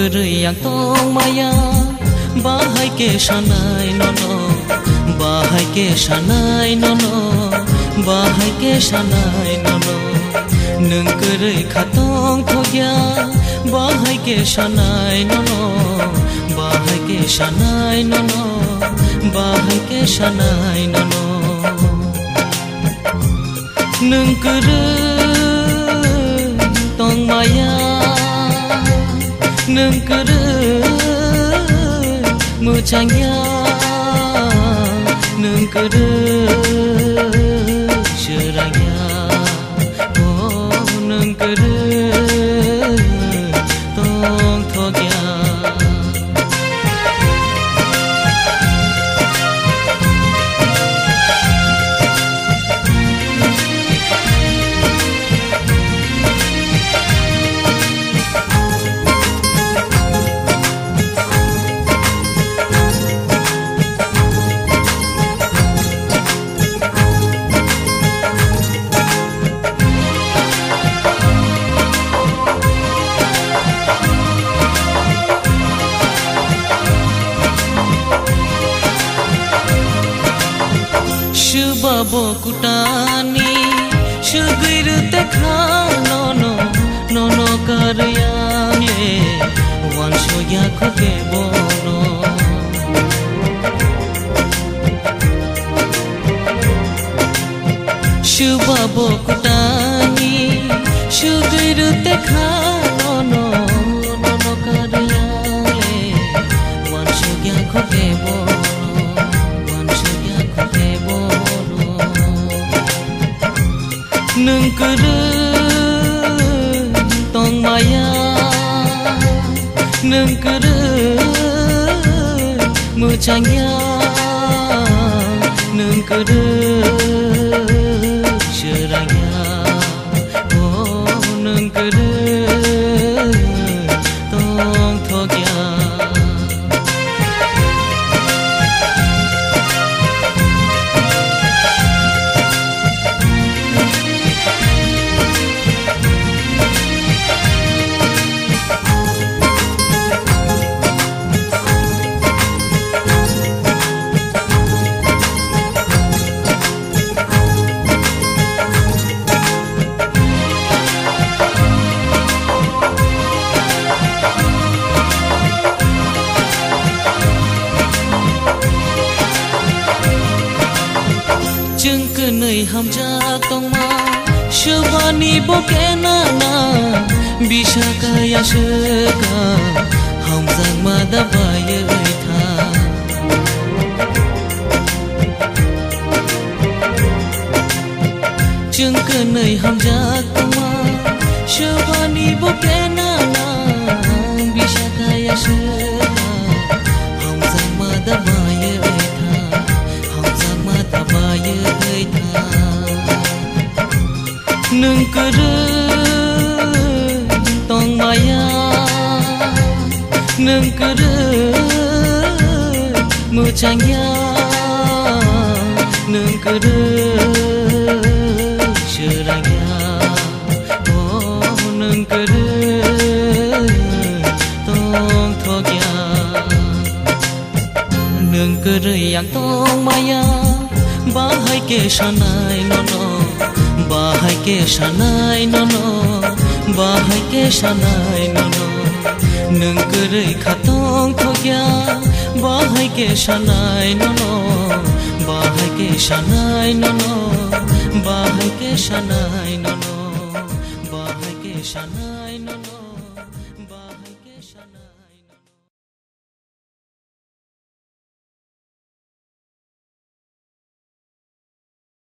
गोरै आंतं माया बाहाय के सानाय ननो बाहाय के सानाय ननो बाहाय के सानाय ननो नों गोरै खातं थगिया बाहाय के सानाय ननो बाहाय के सानाय ननो बाहाय के सानाय ननो नों गोरै तं माया नों गोरै मोजांया नों गोरै सोरांया नों गोरै तं थगिया Babo kutani sugir tekha nono nono karyang le wan soya khoke bono Shubabo kutani sugir tekha nono nono karyang le wan soya khoke bono nung goरै तं माया nung goरै मोजांया nung goरै सोरांया nung goरै तं थगिया Jengkenai hamja tongma Shubani bokenana Bisa kaya seka Hamzang madabaya tha Jengkenai hamja tongma Shubani bokenana Bisa kaya seka Hamzang madabaya nung goरै तं माया nung goरै मोजांया nung goरै सोरांया nung goरै तं थगिया nung goरै आंतं माया बाहाय के सानाय ननो बाहाय के सानाय ननो बाहाय के सानाय ननो नों गोरै खातं थगिया बाहाय के सानाय ननो बाहाय के सानाय ननो बाहाय के सानाय ननो बाहाय के सानाय ननो बाहाय के सानाय